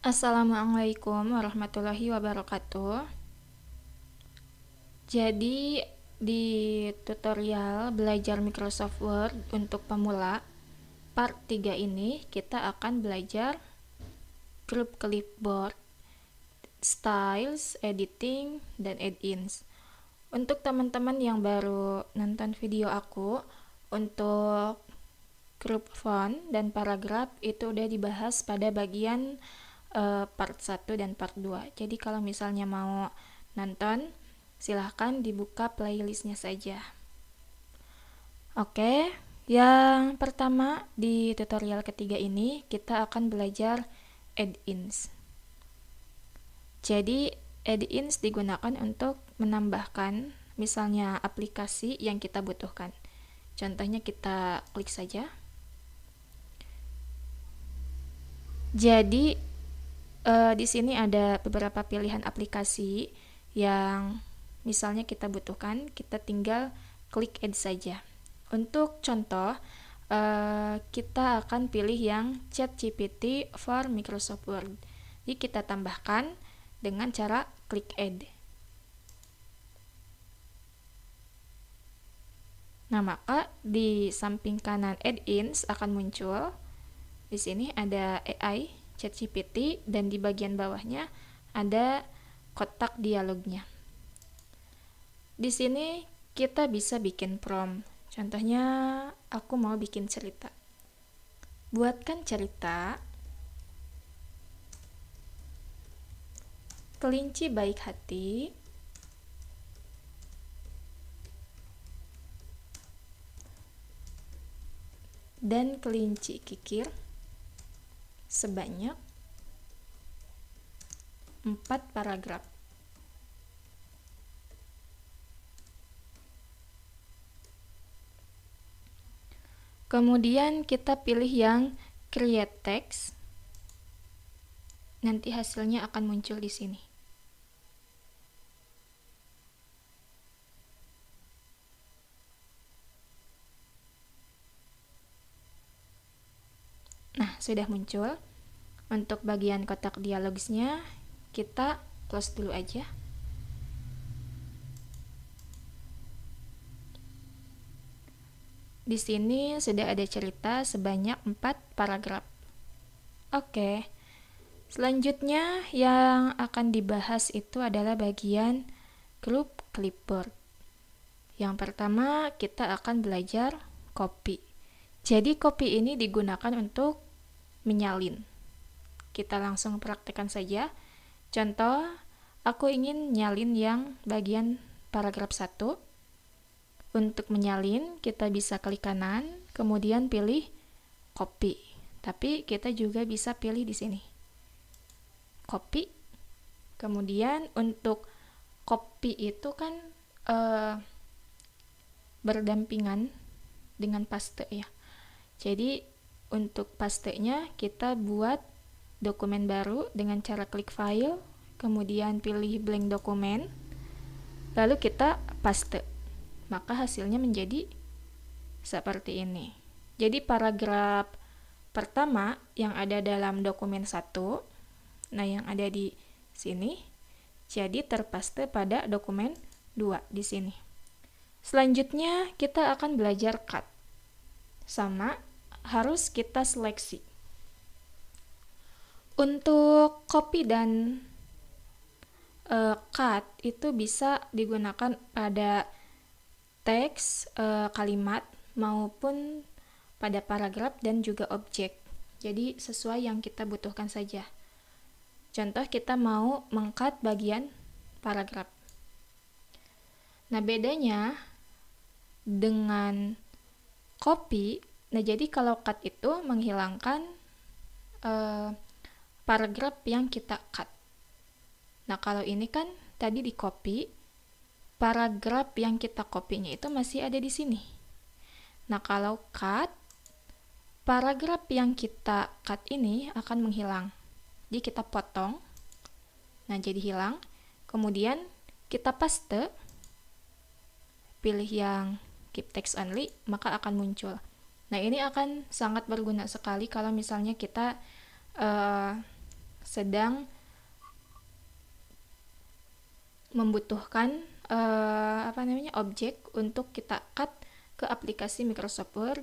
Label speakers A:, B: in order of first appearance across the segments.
A: Assalamualaikum warahmatullahi wabarakatuh. Jadi di tutorial belajar Microsoft Word untuk pemula part 3 ini kita akan belajar grup clipboard, styles, editing, dan add-ins. Untuk teman-teman yang baru nonton video aku, untuk grup font dan paragraf itu udah dibahas pada bagian part 1 dan part 2. Jadi kalau misalnya mau nonton, silahkan dibuka playlistnya saja. Oke, yang pertama di tutorial ketiga ini kita akan belajar add-ins. Jadi add-ins digunakan untuk menambahkan misalnya aplikasi yang kita butuhkan. Contohnya kita klik saja. Jadi di sini ada beberapa pilihan aplikasi yang misalnya kita butuhkan, kita tinggal klik add saja. Untuk contoh, kita akan pilih yang ChatGPT for Microsoft Word. Jadi kita tambahkan dengan cara klik add. Nah, maka di samping kanan add-ins akan muncul. Di sini ada AI ChatGPT dan di bagian bawahnya ada kotak dialognya. Di sini kita bisa bikin prompt. Contohnya aku mau bikin cerita. Buatkan cerita kelinci baik hati dan kelinci kikir sebanyak 4 paragraf. Kemudian kita pilih yang create text. Nanti hasilnya akan muncul di sini. Nah, sudah muncul. Untuk bagian kotak dialogsnya kita close dulu aja. Di sini sudah ada cerita sebanyak 4 paragraf. Oke. Selanjutnya yang akan dibahas itu adalah bagian grup clipboard. Yang pertama kita akan belajar copy. Jadi copy ini digunakan untuk menyalin. Kita langsung praktekkan saja. Contoh, aku ingin nyalin yang bagian paragraf 1. Untuk menyalin, kita bisa klik kanan, kemudian pilih copy. Tapi kita juga bisa pilih di sini. Copy. Kemudian untuk copy itu kan berdampingan dengan paste ya. Jadi untuk pastenya kita buat dokumen baru dengan cara klik file, kemudian pilih blank dokumen, lalu kita paste. Maka hasilnya menjadi seperti ini. Jadi paragraf pertama yang ada dalam dokumen 1, nah yang ada di sini, jadi terpaste pada dokumen 2 di sini. Selanjutnya kita akan belajar cut. Sama, harus kita seleksi. Untuk copy dan cut itu bisa digunakan pada teks, kalimat, maupun pada paragraf dan juga objek. Jadi sesuai yang kita butuhkan saja. Contoh kita mau meng-cut bagian paragraf. Nah, bedanya dengan copy, nah jadi kalau cut itu menghilangkan paragraf yang kita cut. Nah, kalau ini kan tadi di copy, paragraf yang kita copy-nya itu masih ada di sini. Nah, kalau cut, paragraf yang kita cut ini akan menghilang. Jadi kita potong. Nah, jadi hilang. Kemudian kita paste. Pilih yang keep text only, maka akan muncul. Nah, ini akan sangat berguna sekali kalau misalnya kita sedang membutuhkan objek untuk kita cut ke aplikasi Microsoft Word,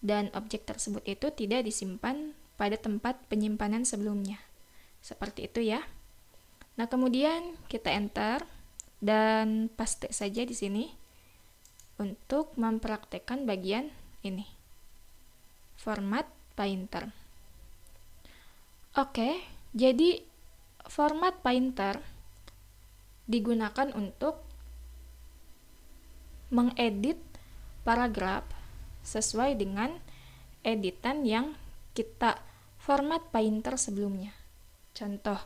A: dan objek tersebut itu tidak disimpan pada tempat penyimpanan sebelumnya. Seperti itu ya. Nah, kemudian kita enter dan paste saja di sini untuk mempraktekkan bagian ini. Format Painter. Oke, jadi format Painter digunakan untuk mengedit paragraf sesuai dengan editan yang kita format Painter sebelumnya. Contoh,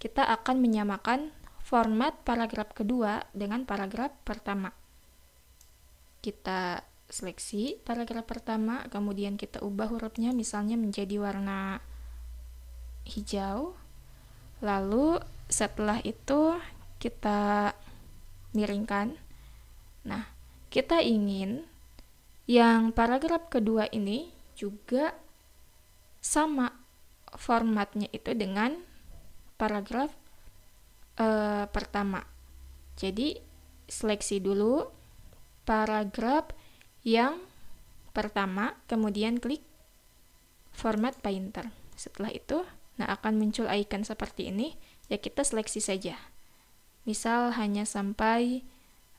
A: kita akan menyamakan format paragraf kedua dengan paragraf pertama. Kita seleksi paragraf pertama, kemudian kita ubah hurufnya misalnya menjadi warna hijau. Lalu setelah itu kita miringkan. Nah, kita ingin yang paragraf kedua ini juga sama formatnya itu dengan paragraf pertama. Jadi seleksi dulu paragraf yang pertama, kemudian klik format Painter. Setelah itu, akan muncul icon seperti ini. Ya, kita seleksi saja. Misal hanya sampai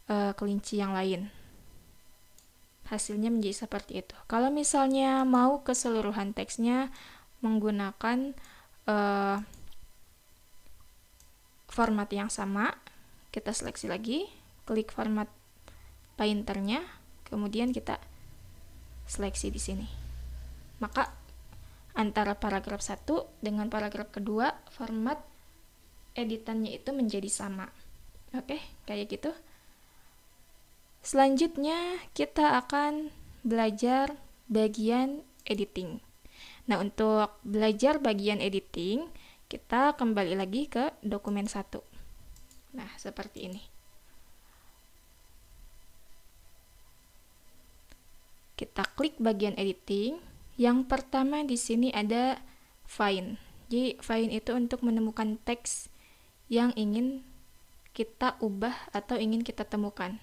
A: kelinci yang lain. Hasilnya menjadi seperti itu. Kalau misalnya mau keseluruhan teksnya menggunakan format yang sama, kita seleksi lagi, klik format Painternya, kemudian kita seleksi di sini. Maka antara paragraf 1 dengan paragraf kedua, format editannya itu menjadi sama. Oke, kayak gitu. Selanjutnya kita akan belajar bagian editing. Nah, untuk belajar bagian editing, kita kembali lagi ke dokumen 1. Nah, seperti ini. Kita klik bagian editing. Yang pertama di sini ada find. Jadi find itu untuk menemukan teks yang ingin kita ubah atau ingin kita temukan.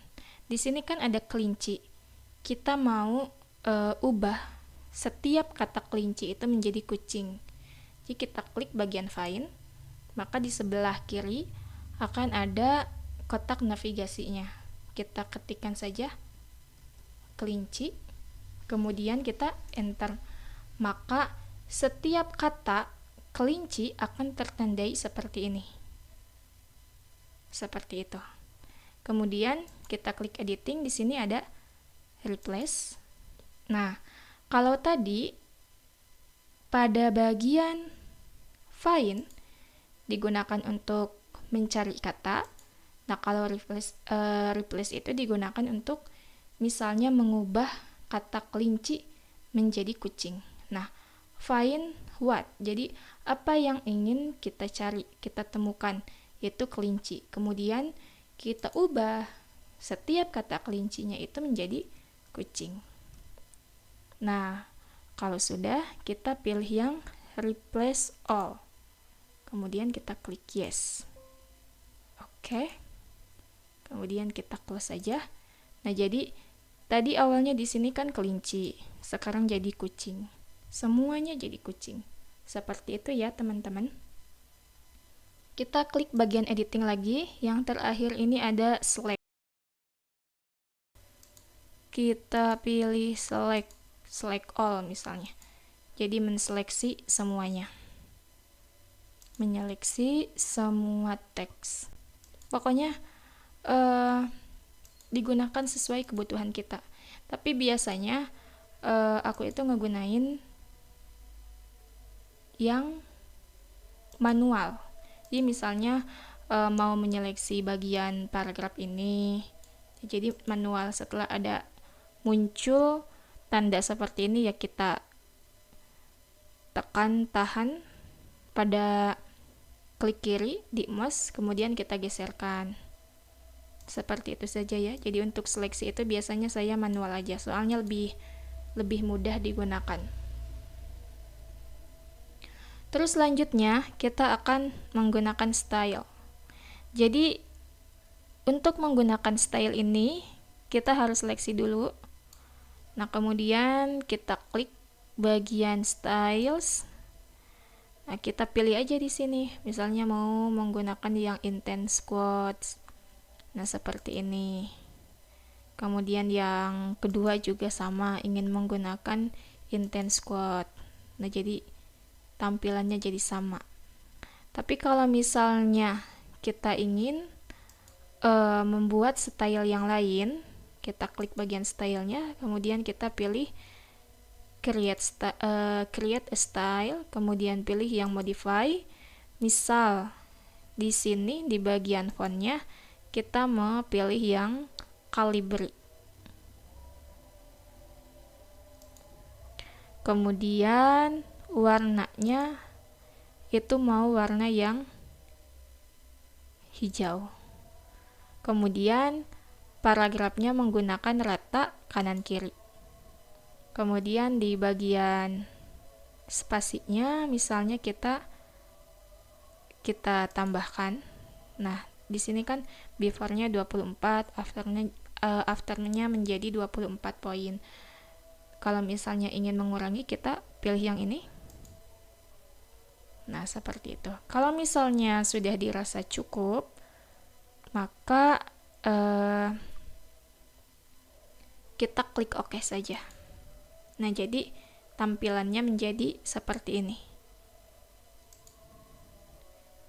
A: Di sini kan ada kelinci. Kita mau ubah setiap kata kelinci itu menjadi kucing. Jadi kita klik bagian find, maka di sebelah kiri akan ada kotak navigasinya. Kita ketikkan saja kelinci, kemudian kita enter. Maka setiap kata kelinci akan tertandai seperti ini. Seperti itu. Kemudian kita klik editing, di sini ada replace. Nah, kalau tadi pada bagian find digunakan untuk mencari kata. Nah, kalau replace itu digunakan untuk misalnya mengubah kata kelinci menjadi kucing. Nah, find what? Jadi apa yang ingin kita cari, kita temukan, yaitu kelinci. Kemudian kita ubah setiap kata kelincinya itu menjadi kucing. Nah, kalau sudah, kita pilih yang replace all. Kemudian kita klik yes. Oke. Kemudian kita close saja. Nah, jadi tadi awalnya di sini kan kelinci, sekarang jadi kucing. Semuanya jadi kucing. Seperti itu ya, teman-teman. Kita klik bagian editing lagi. Yang terakhir ini ada select. Kita pilih select all misalnya. Jadi menseleksi semuanya. Menyeleksi semua teks. Pokoknya digunakan sesuai kebutuhan kita. Tapi biasanya aku itu ngegunain yang manual. Jadi misalnya mau menyeleksi bagian paragraf ini, jadi manual. Setelah ada muncul tanda seperti ini, ya kita tekan tahan pada klik kiri di mouse, kemudian kita geserkan. Seperti itu saja ya. Jadi untuk seleksi itu biasanya saya manual aja, soalnya lebih mudah digunakan. Terus selanjutnya kita akan menggunakan style. Jadi untuk menggunakan style ini kita harus seleksi dulu. Nah, kemudian kita klik bagian styles. Nah, kita pilih aja di sini. Misalnya mau menggunakan yang intense quotes. Nah, seperti ini. Kemudian yang kedua juga sama, ingin menggunakan intense quote. Nah, jadi tampilannya jadi sama. Tapi kalau misalnya kita ingin membuat style yang lain, kita klik bagian stylenya, kemudian kita pilih create a style, kemudian pilih yang modify. Misal di sini di bagian fontnya kita mau pilih yang Calibri. Kemudian warnanya itu mau warna yang hijau. Kemudian paragrafnya menggunakan rata kanan kiri. Kemudian di bagian spasinya misalnya kita tambahkan. Nah, di sini kan before-nya 24, after-nya menjadi 24 poin. Kalau misalnya ingin mengurangi, kita pilih yang ini. Nah, seperti itu. Kalau misalnya sudah dirasa cukup, maka kita klik OK saja. Nah, jadi tampilannya menjadi seperti ini.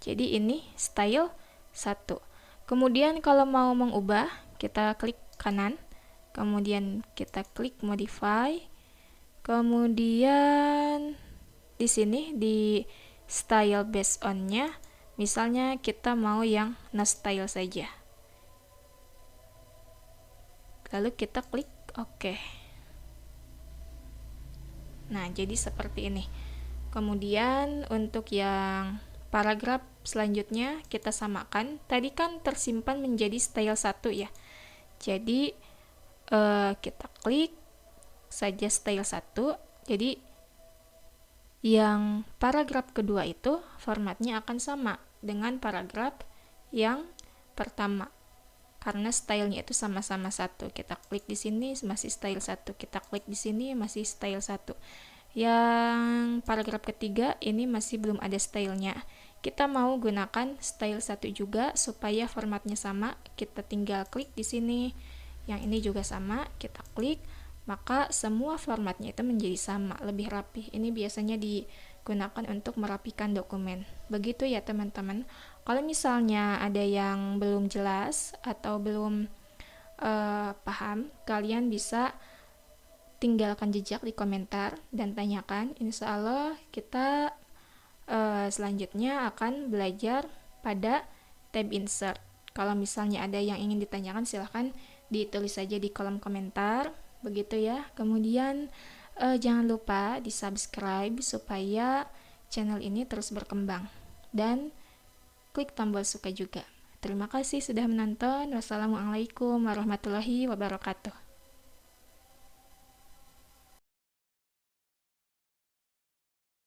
A: Jadi ini style 1. Kemudian kalau mau mengubah, kita klik kanan, kemudian kita klik modify, kemudian di sini di style based on-nya, misalnya kita mau yang no style saja. Lalu kita klik OK. Nah, jadi seperti ini. Kemudian untuk yang paragraf selanjutnya kita samakan. Tadi kan tersimpan menjadi style 1 ya. Jadi kita klik saja style 1. Jadi yang paragraf kedua itu formatnya akan sama dengan paragraf yang pertama. Karena stylenya itu sama-sama 1. Kita klik di sini masih style 1. Kita klik di sini masih style 1. Yang paragraf ketiga ini masih belum ada stylenya. Kita mau gunakan style 1 juga supaya formatnya sama. Kita tinggal klik di sini. Yang ini juga sama, kita klik, maka semua formatnya itu menjadi sama, lebih rapi. Ini biasanya digunakan untuk merapikan dokumen. Begitu ya teman-teman. Kalau misalnya ada yang belum jelas atau belum paham, kalian bisa tinggalkan jejak di komentar dan tanyakan. Insya Allah kita selanjutnya akan belajar pada tab insert. Kalau misalnya ada yang ingin ditanyakan, silahkan ditulis saja di kolom komentar. Begitu ya. Kemudian jangan lupa di subscribe supaya channel ini terus berkembang, dan klik tombol suka juga. Terima kasih sudah menonton. Wassalamualaikum warahmatullahi wabarakatuh.